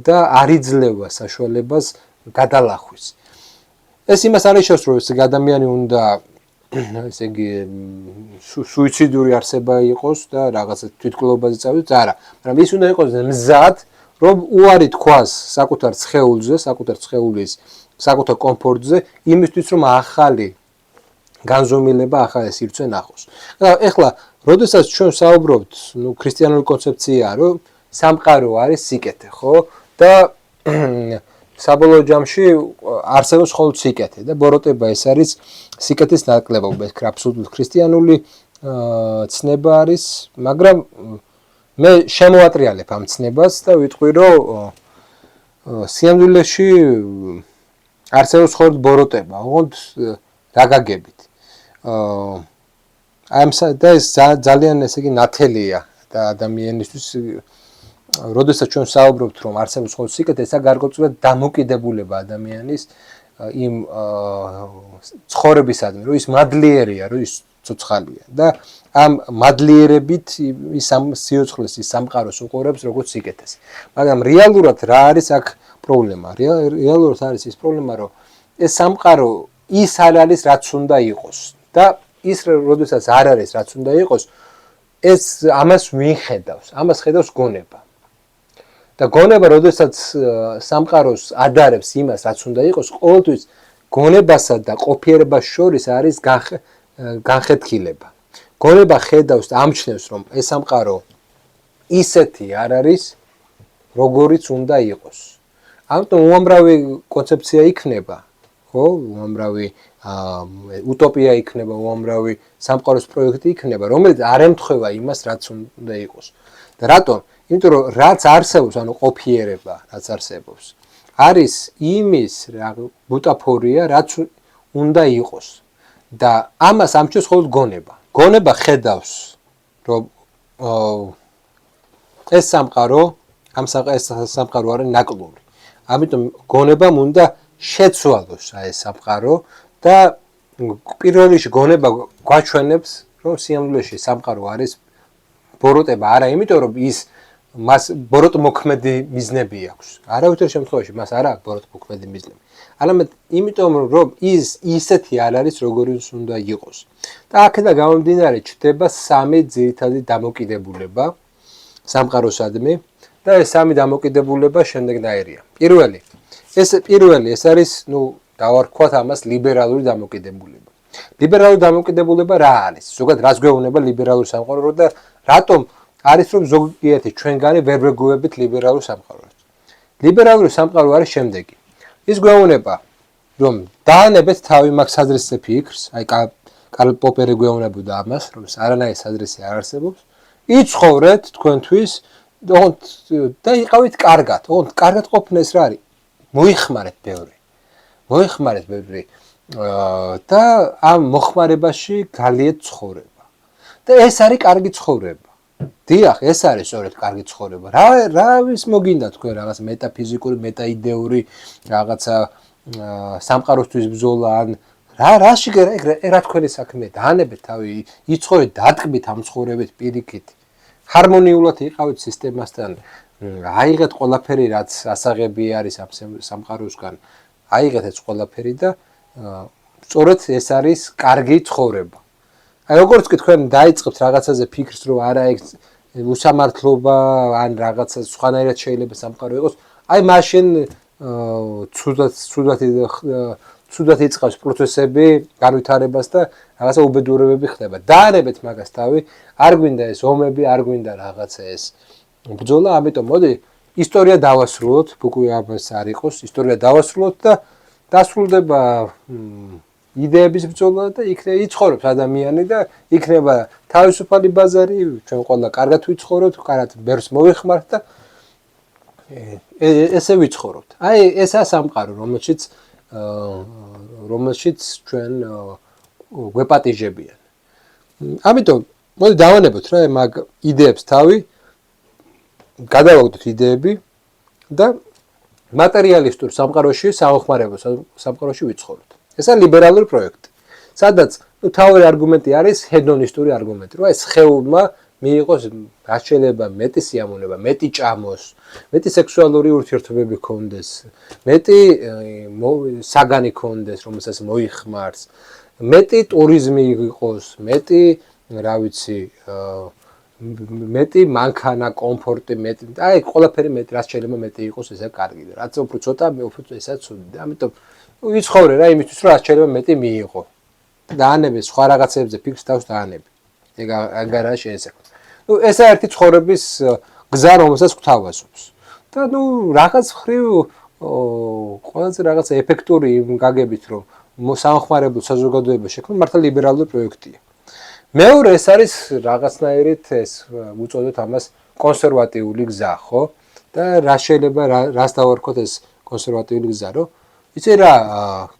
და არ იძლევა საშუალებას გადალახვის. ეს იმას არ ნიშნავს, რომ ეს ადამიანი უნდა ესე იგი სუიციდური არსება იყოს და რაღაცა თვითმკვლელობაზე წავიდეს, არა, მაგრამ ის უნდა იყოს მზად, რომ უარი თქვას საკუთარ სხეულზე, საკუთარ სხეულის საკუთარ კომფორტზე, იმისთვის რომ ახალი განზომილება, ახალი სივრცე ნახოს. და ეხლა, როდესაც ჩვენ საუბრობთ, ქრისტიანული კონცეფციაა, რომ სამყარო არის სიკეთე, ხო? და საბოლოო ჯამში არსებობს მხოლოდ სიკეთე და ბოროტება ეს არის სიკეთის ნაკლებობა, ეს აბსოლუტურად ქრისტიანული ცნება არის, მაგრამ მე შემოატრიალებ ამ ცნებას და ვიტყვი, რომ სიამოვნებაში არსებობს მხოლოდ ბოროტება, ოღონდ რა გაგებით. და ეს ძალიან ესე იგი ნათელია და ადამიანისთვის, როდესაც ჩვენ საუბრობთ, რომ არსებობს მხოლოდ სიკეთე, ესა გარკვეულწილად დამოკიდებულება ადამიანის იმ ცხოვრებისადმი, რომ ის მადლიერია, რომ ის ცოცხალია და ამ მადლიერებით ის ამ სიოცხლეს, ის სამყაროს უყურებს როგორც სიკეთეს. მაგრამ რეალურად რა არის აქ პრობლემა? რეალურად არის ის პრობლემა, რომ ეს სამყარო ის არ არის, რაც უნდა იყოს და ის როდესაც არ არის, რაც უნდა იყოს, ეს ამას ვინ ხედავს? ამას ხედავს გონება. და გონება, როდესაც სამყაროს ადარებს იმას, რაც უნდა იყოს, ყოველთვის გონებასა და ყოფიერებას შორის არის განხეთქილება. გონება ხედავს და ამჩნევს, რომ ეს სამყარო ისეთი არ არის, როგორიც უნდა იყოს. ამიტომ უამრავი კონცეფცია იქნება, ხო? უამრავი უტოპია იქნება, უამრავი სამყაროს პროექტი იქნება, რომელიც არ ემთხვევა იმას, რაც უნდა იყოს. და რატომ? იმიტომ რომ რაც არსებობს, ანუ ყოფიერება, რაც არსებობს, არის იმის ბუტაფორია, რაც უნდა იყოს. და ამას ამჩნევს მხოლოდ გონება. გონება ხედავს, რომ ეს სამყარო არის ნაკლური. ამიტომ გონებამ უნდა შეცვალოს ეს სამყარო და პირველ რიგში გონება გვაჩვენებს, რომ სიამოვნებაში სამყარო არის ბოროტება, არა იმიტომ რომ ის მას ბოროტმოქმედი მიზნები აქვს. არავითარ შემთხვევაში მას არ აქვს ბოროტმოქმედი მიზნები. არამედ იმიტომ რომ ის ისეთი არ არის, როგორიც უნდა იყოს. და აქედან გამომდინარე ჩნდება სამი ძირითადი დამოკიდებულება სამყაროსადმი და ეს სამი დამოკიდებულება შემდეგნაირია. პირველი ეს არის, დავარქვათ ამას ლიბერალური დამოკიდებულება. ლიბერალური დამოკიდებულება რა არის? ზოგადად რას გვეუბნება ლიბერალური სამყარო და რატომ არის რომ ზოგიერთი ჩვენგანი ვერ ვეგუებით ლიბერალურ სამყაროს. ლიბერალური სამყარო არის შემდეგი. ის გვეუბნება რომ დაანებეთ თავი მაგ საზრისზე ფიქრს, აი კარლ პოპერი გვეუბნებოდა ამას, რომ არანაირი საზრისი არ არსებობს. იცხოვრეთ თქვენთვის და იყავით კარგად. ოღონდ კარგად ყოფნა ეს რა არის? მოიხმარეთ ბევრი. და ამ მოხმარებაში გალიეთ ცხოვრება. და ეს არის კარგი ცხოვრება. დიახ, ეს არის სწორედ კარგი ცხოვრება. რა მოგინდა თქვენ რაღაც მეტაფიზიკური, მეტაიდეური რაღაცა სამყაროსთვის ბრძოლა ან რაში რა თქვენი საქმეა? დაანებეთ თავი, იცხოვრეთ დატკბით ამ ცხოვრებით პირიქით. ჰარმონიულად იყავით სისტემასთან. აიღეთ ყველაფერი რაც ასაღები არის ამ სამყაროსგან. აიღეთ ეს ყველაფერი და სწორედ ეს არის კარგი ცხოვრება. აი როგორც კი თქვენ დაიწყებთ რაღაცაზე ფიქრს, რომ არა ეგ უსამართლობა ან რაღაცა სხვანაირად შეიძლება სამყარო იყოს, აი მაშინ ცუდად იწყებს პროცესები განვითარებას და რაღაცა უბედურებები ხდება. დაანებეთ მაგას თავი, არ გვინდა ეს ომები, არ გვინდა რაღაცა ეს ბრძოლა, ამიტომ მოდი ისტორია დავასრულოთ, უკვე ამას არ იყოს, ისტორია დავასრულოთ და დასრულდება იდეების ბრძოლა და იცხოვრობს ადამიანი და იქნება თავისუფალი ბაზარი, ჩვენ ყველა კარგად ვიცხოვრობთ, კარგად ბევრს მოვიხმართ და ესე ვიცხოვრობთ. აი ესაა სამყარო, რომელშიც ჩვენ გვეპატიჟებიან. ამიტომ მოდი დავანებოთ რა მაგ იდეებს თავი, გადავაგდოთ იდეები და მატერიალისტურ სამყაროში, სამოხმარებო სამყაროში ვიცხოვროთ. ესა ლიბერალური პროექტი. სადაც თავი არგუმენტი არის ჰედონისტური არგუმენტი. რა ეს ხეულმა მიიღოს რაც შეიძლება მეტი სიამოვნება, მეტი ჭამოს, მეტი სექსუალური ურთიერთობები ქონდეს, მეტი საგანი ქონდეს, რომელსაც მოიხმარს, მეტი ტურიზმი იყოს, მეტი, რა ვიცი, მეტი მანქანა, კომფორტი, მეტი, აი ყველაფერი მეტი, რაც შეიძლება მეტი იყოს, ესა კარგი და რაც უფრო ცოტა, უფრო ესა ცუდი. ამიტომ ვიცხოვრე რა იმისთვის, რომ რაც შეიძლება მეტი მიიღო. დაანებე სხვა რაღაცებზე ფიქრს თავს დაანებე. ეგ არა შეიძლება. ესა ერთი ცხოვრების გზა, რომელსაც გვთავაზობს. და რაღაც ხრივ ყველაზე რაღაცა ეფექტური გაგებით, რომ სამხმარებელ საზოგადოება შექმნა მართლა ლიბერალური პროექტია. მეორე ეს არის რაღაცნაირით ეს უწოდოთ ამას კონსერვატიული გზა, ხო? და რა შეიძლება რას დავარქოთ ეს კონსერვატიული გზა, რომ იცი რა,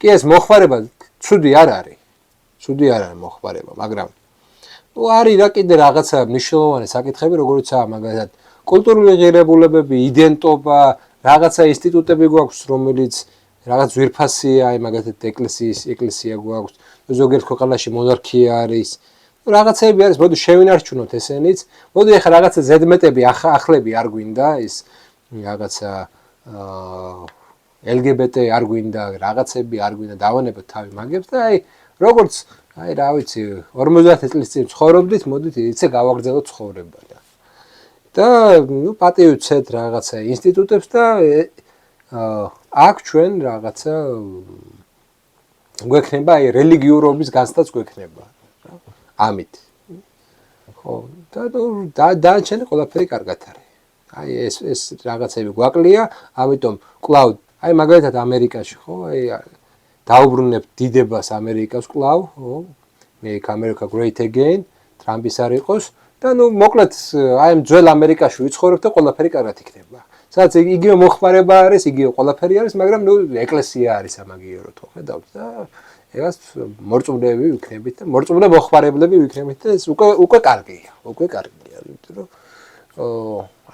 კი ეს მოხმარება ცუდი არ არის. ცუდი არ არის მოხმარება, მაგრამ არის რა კიდე რაღაცა მნიშვნელოვანი საკითხები, როგორიცაა მაგალითად კულტურული ღირებულებები, იდენტობა, რაღაცა ინსტიტუტები გვაქვს, რომელიც რაღაც ძვირფასია, აი მაგალითად ეკლესია გვაქვს, ზოგიერთ ქვეყანაში მონარქია არის. რაღაცები არის, მოდი შევინარჩუნოთ ესენიც. მოდი ახლა რაღაცა ზედმეტები ახლები არ გვინდა, ის რაღაცა LGBT არ გვინდა, რაღაცები არ გვინდა, დავანებოთ თავი მაგებს და აი როგორც აი რა ვიცი 50 წლის წინ ცხოვრობდით, მოდით ისე გავაგრძელოთ ცხოვრება და პატივცეთ რაღაცა ინსტიტუტებს და აქ ჩვენ რაღაცა გვექნება აი რელიგიურობის განცდაც გვექნება ამით ხო და დაჩენე ყველაფერი კარგად არის აი ეს რაღაცები გვაკლია ამიტომ კლავ აი მაგალითად ამერიკაში ხო აი დაუბრუნებთ დიდებას ამერიკას კლავ ხო make America great again ტრამპის არ იყოს და მოკლედ აი ძველ ამერიკაში ვიცხოვრებ და ყველაფერი კარგად იქნება სადაც იგივე მოხმარება არის იგივე ყველაფერი არის მაგრამ ეკლესია არის ამაგიეროთ ხო ხედავთ და ეგას მორწმუნეები ვიქნებით და მორწმუნე მოხმარებლები ვიქნებით და ეს უკვე კარგია იმიტომ რომ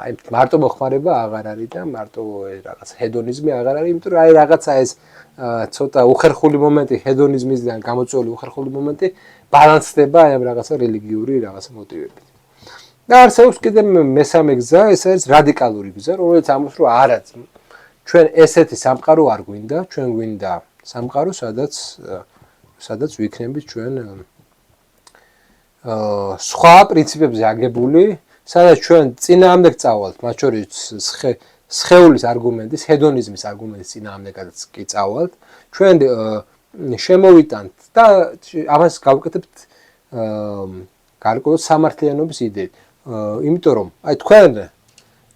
აი მარტო მოხმარება აღარ არის და მარტო რაღაც ჰედონიზმი აღარ არის იმიტომ რომ აი რაღაცა ეს ცოტა უხერხული მომენტი ჰედონიზმისგან გამოწვეული უხერხული მომენტი ბალანსდება აი ამ რაღაცა რელიგიური რაღაცა მოტივებით და არსებობს კიდე მესამე გზა ეს არის რადიკალური გზა რომელიც ამბობს რომ არა ჩვენ ესეთი სამყარო არ გვინდა ჩვენ გვინდა სამყარო სადაც ვიქნებით ჩვენ სხვა პრინციპებზე აგებული სადაც ჩვენ წინააღმდეგ წავალთ მათ შორის სხეულის არგუმენტის ჰედონიზმის არგუმენტის წინააღმდეგაც კი წავალთ ჩვენ შემოვიტანთ და ამას გავუკეთებთ გარკვეულ სამართლიანობის იდეით იმიტომ რომ აი თქვენ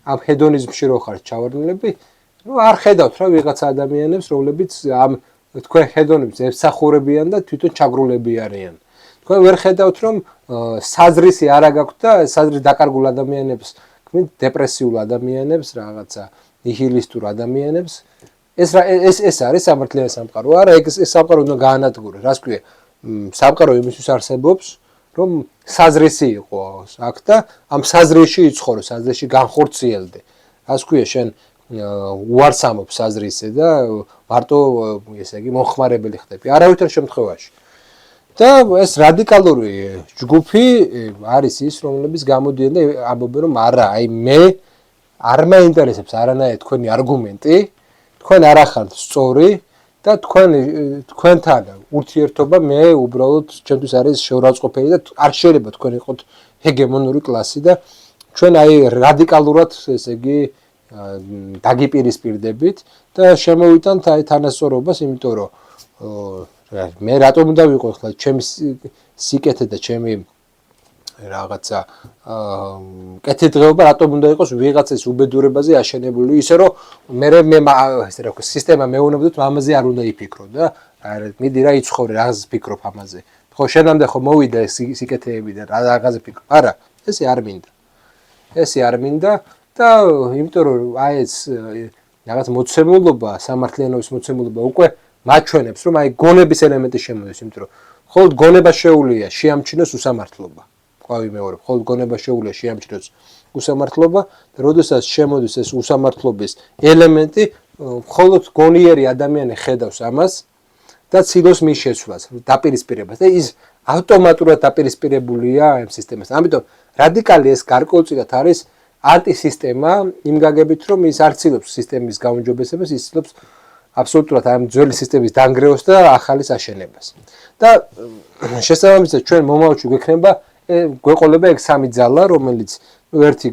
ამ ჰედონიზმში რო ხართ ჩავარდნილები, არ ხედავთ რა ვიღაცა ადამიანებს, რომლებიც ამ თქვენ ჰედონიზმს ემსახურებიან და თვითონ ჩაგრულები არიან. თქვენ ვერ ხედავთ რომ საზრისი არა გაქვთ და საზრის დაკარგულ ადამიანებს, თქვენ დეპრესიულ ადამიანებს, რაღაცა ნიჰილისტურ ადამიანებს ეს არის სამართლიანი სამყარო. არა, ეს სამყარო უნდა გაანადგუროს. რას ქვია? სამყარო იმისთვის არსებობს, რომ საზრისი იყოს აქ და ამ საზრისში იცხოვრო, საზრისში განხორციელდე. რას ქვია, შენ უარსამობ საზრისზე და მარტო ესე იგი მომხმარებელი ხდები. არავითარ შემთხვევაში. და ეს რადიკალური ჯგუფი არის ის, რომლებიც გამოდიან და ამბობენ, რომ არა, აი მე არ მაინტერესებს არანაირი თქვენი არგუმენტი, თქვენ არ ახართ სწორი და თქვენთან ურთიერთობა მე უბრალოდ ჩემთვის არის შეურაცხყოფელი და არ შეიძლება თქვენ იყოთ ჰეგემონური კლასი და ჩვენ აი რადიკალურად ესე იგი დაგიპირისპირდებით და შემოვიტანთ აი თანასწორობას, იმიტომ რომ მე რატომ უნდა ვიყო ახლა ჩემი სიკეთე და ჩემი რაღაცა კეთილდღეობა რატომ უნდა იყოს ვიღაცის უბედურებაზე აშენებული, ისე რომ მე ესე რა ქვია სისტემა მეუბნებოდეთ ამაზე არ უნდა იფიქრო და მიდი რა იცხოვრე რას ფიქრობ ამაზე. ხო შენამდე ხო მოვიდა სიკეთეები და რაღაცაზე ფიქრობ. არა, ესე არ მინდა. ესე არ მინდა და იმიტომ რომ აი ეს რაღაც მოცემულობა, სამართლიანობის მოცემულობა უკვე მაჩვენებს რომ აი გონების ელემენტი შემოდის, იმიტომ რომ მხოლოდ გონება შეუძლია შეამჩნიოს უსამართლობა. ყვავი მეორე, მხოლოდ გონება შეუძლია შეამჩნიოს უსამართლობა და როდესაც შემოდის ეს უსამართლობის ელემენტი, მხოლოდ გონიერი ადამიანი ხედავს ამას და ცდილობს მის შეცვლას, დაპირისპირებას და ის ავტომატურად დაპირისპირებულია ამ სისტემასთან. ამიტომ რადიკალი ეს გარკვეულწილად არის ანტისისტემა იმ გაგებით, რომ ის არ ცდილობს სისტემის გაუმჯობესებას, ის ცდილობს აბსოლუტურად ამ ძველი სისტემის დანგრევას და ახალის აშენებას. და შესაბამისად ჩვენ მომავალში გვექნება გვეყოლება ეგ სამი ძალა, რომელიც ერთი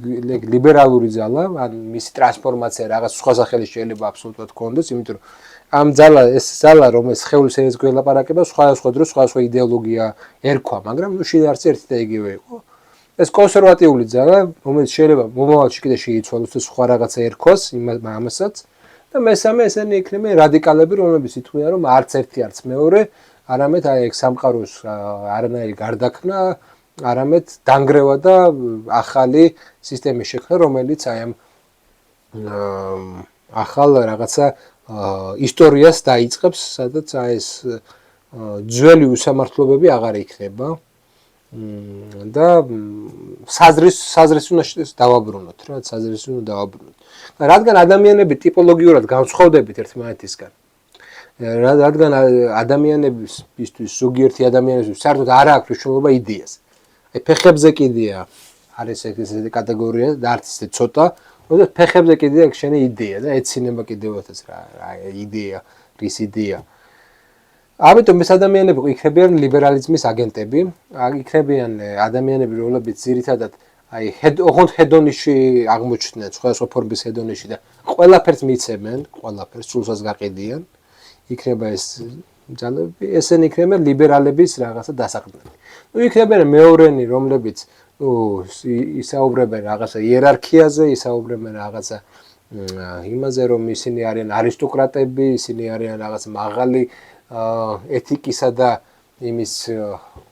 ლიბერალური ძალა, ან მისი ტრანსფორმაცია რაღაც სხვა სახელი შეიძლება აბსოლუტურად გქონდეს, იმიტომ რომ ამ ეს ძალა, რომელიც სხეულის ენას გველაპარაკება, სხვადასხვა დროს სხვადასხვა იდეოლოგია ერქვა, მაგრამ შიდა არც ერთი და იგივე იყო. ეს კონსერვატიული ძალა, რომელიც შეიძლება მომავალში კიდე შეიცვალოს და სხვა რაღაცა ერქვას ამასაც. და მესამე ესენი იქნება რადიკალები, რომლებიც ითქვიან, რომ არც ერთი არც მეორე, არამედ აი ეგ სამყაროს არანაირი გარდაქმნა, არამედ დანგრევა და ახალი სისტემის შექმნა, რომელიც აი ამ ახალ რაღაცა ისტორიას დაიწყებს, სადაც აი ეს ძველი უსამართლობები აღარ იქნება და საზრისს უნდა დავაბრუნოთ რა, საზრისს უნდა დავაბრუნოთ. რადგან ადამიანები ტიპოლოგიურად განსხვავდებით ერთმანეთისგან, რადგან ადამიანებისთვის, ზოგიერთი ადამიანებისთვის საერთოდ არ აქვს მნიშვნელობა იდეას. აი ფეხებზე კიდეა არის ეს კატეგორია და არც ისე ცოტა, როდეს ფეხებზე კიდეა შენი იდეა და ეცინება კიდევაც რა იდეა, რის იდეა. ამიტომ ეს ადამიანები იქნებიან ლიბერალიზმის აგენტები, იქნებიან ადამიანები, რომლებიც ძირითადად აი ოღონდ ჰედონიში აღმოჩნდნენ, სხვადასხვა ფორმის ჰედონიში და ყველაფერს მიცემენ, ყველაფერს სულსაც გაყიდიან. იქნება ეს ძალები, ესენი იქნებიან ლიბერალების რაღაცა დასაყრდნები. იქნებიან მეორენი, რომლებიც ისაუბრებენ რაღაცა იერარქიაზე, ისაუბრებენ რაღაცა იმაზე, რომ ისინი არიან არისტოკრატები, ისინი არიან რაღაც მაღალი ეთიკისა და იმის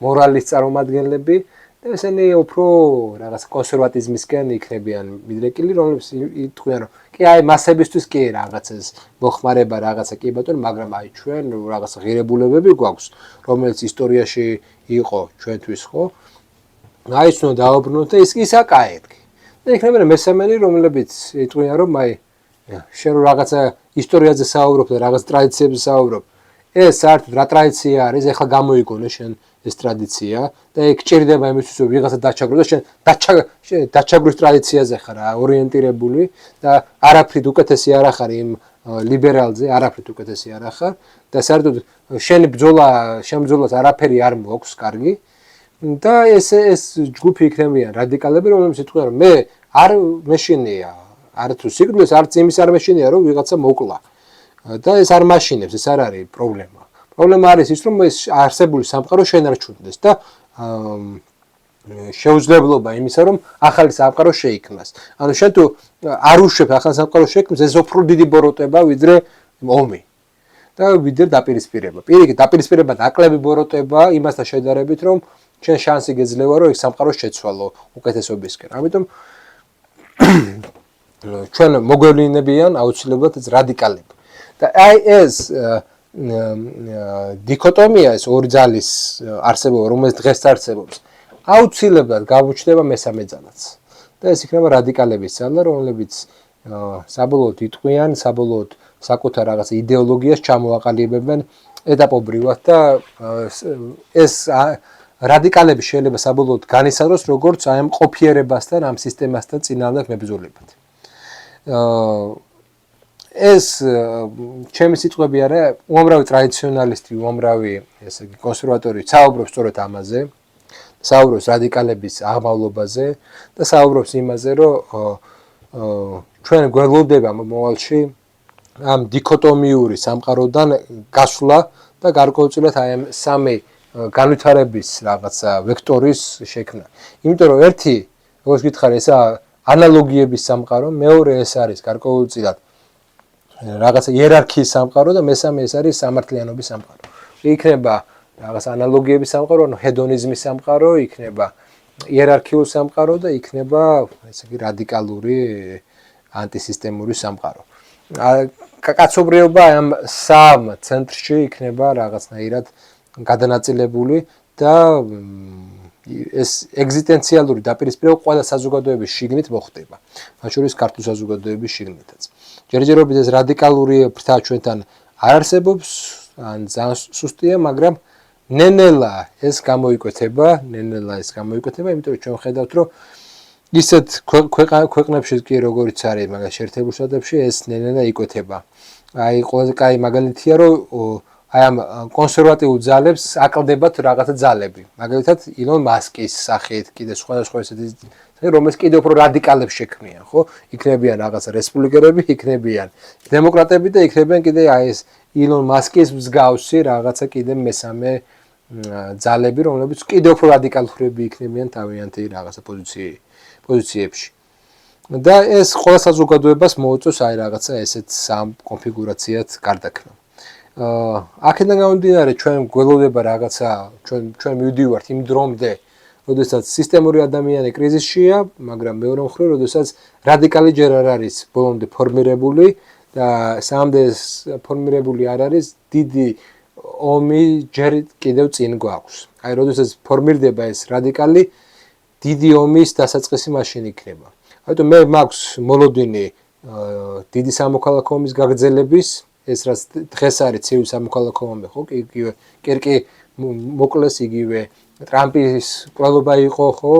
მორალის წარმომადგენლები. ესენი უფრო რაღაც კონსერვატიზმისკენ იქნებიან მიდრეკილი, რომლებიც იტყვიან, რომ კი აი მასებისთვის კი რაღაცას მოხმარება რაღაცა კი ბატონო, მაგრამ აი ჩვენ რაღაც ღირებულებები გვაქვს, რომელიც ისტორიაში იყო ჩვენთვის, ხო? აი ეს უნდა დავაბრუნოთ და ის აკაეთკი. და იქნებიან მესამენი, რომლებიც იტყვიან, რომ აი შენ რაღაცა ისტორიაზე საუბრობ და რაღაც ტრადიციებზე საუბრობ. ეს საერთოდ რა ტრადიცია არის, ეხლა გამოიგონე შენ ეს ტრადიცია და ეგ ჭირდება იმისთვის, რომ ვიღაცა დაჩაგრო და შენ დაჩაგვის ტრადიციაზე ხარ ორიენტირებული და არაფრით უკეთესი არ ახარ იმ ლიბერალზე, არაფრით უკეთესი არ ახარ და საერთოდ შენი შემბრძოლას არაფერი არ მოაქვს კარგი და ეს ჯგუფი იქნებიან რადიკალები, რომლებიც იტყვიან, რომ მე არ მეშინია, არ თუ სიკვდილის, არც იმის არ მეშინია, რომ ვიღაცა მოკლა. და ეს არ მაშინებს, ეს არ არის პრობლემა. პრობლემა არის ის, რომ ეს არსებული სამყარო შენარჩუნდეს და შეუძლებლობა იმისა, რომ ახალი სამყარო შეიქმნას. ანუ შენ თუ არ უშვებ ახალ სამყაროს შექმნას, ეს უფრო დიდი ბოროტება, ვიდრე ომი. და ვიდრე დაპირისპირება. პირიქით, დაპირისპირება ნაკლები ბოროტება იმასთან შედარებით, რომ შენ შანსი გეძლევა, რომ ეს სამყარო შეცვალო უკეთესობისკენ. ამიტომ ჩვენ მოგვევლინებიან აუცილებლად ეს რადიკალები. და აი ეს დიქოტომია, ეს ორი ძალის არსებობა, რომელიც დღეს არსებობს, აუცილებლად გამოჩნდება მესამე ძალაც. და ეს იქნება რადიკალების ძალა, რომლებიც საბოლოოდ იტყვიან, საბოლოოდ საკუთარ რაღაც იდეოლოგიას ჩამოაყალიბებენ ეტაპობრივად და ეს რადიკალები შეიძლება საბოლოოდ განისაზღვროს როგორც აი ამ ყოფიერებასთან, ამ სისტემასთან წინააღმდეგ მებრძოლებად. ეს ჩემი სიტყვები არა, უამრავი ტრადიციონალისტი, უამრავი ესე იგი კონსერვატორი საუბრობს სწორედ ამაზე, საუბრობს რადიკალების აღმავლობაზე და საუბრობს იმაზე, რომ ჩვენ გველოდება მომავალში ამ დიქოტომიური სამყაროდან გასვლა და გარკვეულწილად აი ამ სამი განვითარების რაღაცა ვექტორის შექმნა. იმიტომ რომ ერთი, როგორც გითხარი, ესა ანალოგიების სამყარო, მეორე ეს არის გარკვეულწილად რაღაცა იერარქიის სამყარო და მესამე ეს არის სამართლიანობის სამყარო. იქნება რაღაც ანალოგიების სამყარო, ანუ ჰედონიზმის სამყარო, იქნება იერარქიული სამყარო და იქნება ესე იგი რადიკალური ანტისისტემური სამყარო. კაცობრიობა ამ სამ ცენტრში იქნება რაღაცნაირად გადანაწილებული და ეს ეგზისტენციალური დაპირისპირება ყველა საზოგადოების შიგნით მოხდება. მათ შორის ქართულ საზოგადოების შიგნითაც. ჯერჯერობით ეს რადიკალური ფრთა ჩვენთან არ არსებობს, ან ძალიან სუსტია, მაგრამ ნენელა ეს გამოიკვეთება, იმიტომ რომ ჩვენ ხედავთ, რომ ისეთ ქვეყნებში კი როგორიც არის, მაგალითად შეერთებულ შტატებში ეს ნენელა იკვეთება. აი ყველაზე კაი მაგალითია, რომ აი ამ კონსერვატიულ ძალებს აკლდებათ რაღაცა ძალები. მაგალითად ილონ მასკის სახით, კიდე სხვადასხვა ესეთი, რომელიც კიდე უფრო რადიკალებს შექმნიან, ხო? იქნებიან რაღაცა რესპუბლიკელები, იქნებიან დემოკრატები და იქნებიან კიდე აი ეს ილონ მასკის მსგავსი რაღაცა კიდე მესამე ძალები, რომლებიც კიდე უფრო რადიკალურები იქნებიან თავიანთი რაღაცა პოზიციებში. და ეს ყველა საზოგადოებას მოუწევს აი რაღაცა ესეთ სამ კონფიგურაციად გარდაქმნა. აქედან გამომდინარე ჩვენ გველოდება რაღაცა ჩვენ მივდივართ იმ დრომდე, როდესაც სისტემური ადამიანი კრიზისშია, მაგრამ მეორე მხრივ, როდესაც რადიკალი ჯერ არ არის ბოლომდე ფორმირებული და სამდე ფორმირებული არ არის, დიდი ომი ჯერ კიდევ წინ გვაქვს. აი, როდესაც ფორმირდება ეს რადიკალი, დიდი ომის დასაწყისი მაშინ იქნება. ამიტომ მე მაქვს მოლოდინი დიდი სამოქალაქო ომის გაგრძელების, ეს რაც დღეს არის ცივი სამოქალაქო ომი, ხო? იგივე კერკი მოკლეს, იგივე ტრამპის კვლობა იყო, ხო?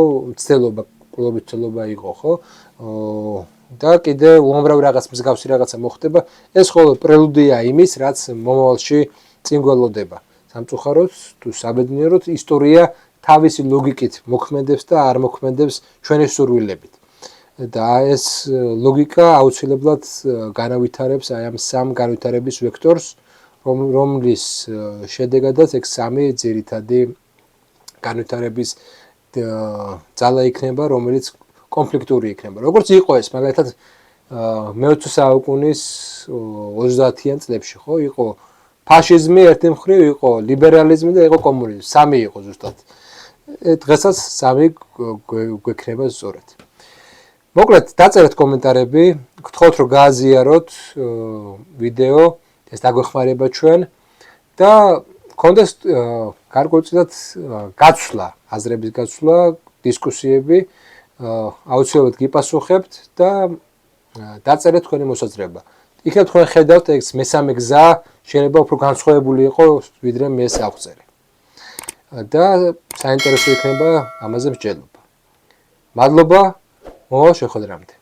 კვლობის ცდელობა იყო, ხო? და კიდე უამრავი რაღაც მსგავსი რაღაცა მოხდება. ეს ხოლმე პრელუდია იმის, რაც მომავალში წინ გველოდება. სამწუხაროდ თუ საბედნიეროდ ისტორია თავისი ლოგიკით მოქმედებს და არ მოქმედებს ჩვენი სურვილებით. და ეს ლოგიკა აუცილებლად განავითარებს აი ამ სამ განვითარების ვექტორს, რომლის შედეგადაც ეგ სამი ძირითადი განვითარების ძალა იქნება, რომელიც კონფლიქტური იქნება. როგორც იყო ეს, მაგალითად, მე-20 საუკუნის 30-იან წლებში, ხო, იყო ფაშიზმი ერთი მხრივ, იყო ლიბერალიზმი და იყო კომუნიზმი. სამი იყო ზუსტად. დღესაც სამი გვექნება სწორად. მოკლედ, დაწერეთ კომენტარები, გთხოვთ რომ გააზიაროთ ვიდეო, ეს დაგვეხმარება ჩვენ და გქონდეს გარკვეულწილად გაცვლა, აზრების გაცვლა, დისკუსიები, აუცილებლად გიპასუხებთ და დაწერეთ თქვენი მოსაზრება. იქნებ თქვენ ხედავთ ეს მესამე გზა შეიძლება უფრო განსხვავებული იყოს, ვიდრე მე საღვწერი. და საინტერესო იქნება ამაზე მსჯელობა. მადლობა, მომავალ შეხვედრამდე.